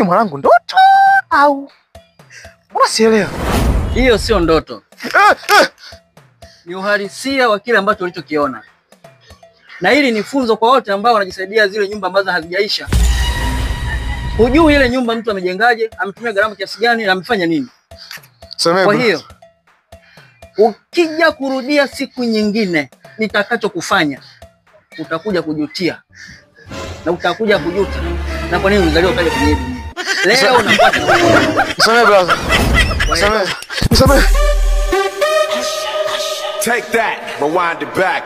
Hivi mwanangu ndoto au? Mbona sielewa? Hiyo sio ndoto. Ni uhalisia wa kile ambacho ulichokiona. Na hili ni funzo kwa wote ambao wanajisaidia zile nyumba ambazo hazijaisha. Hujui ile nyumba mtu amejengaje, ametumia gharama kiasi gani na amefanya nini. Kwa hiyo ukija kurudia siku nyingine nitakachokufanya utakuja kujutia. Na utakuja kujuta. Na kwa nini ulizaliwa pale kwenye dunia? Leo unapata. Nisamehe brother. Nisamehe. Take that, rewind it back.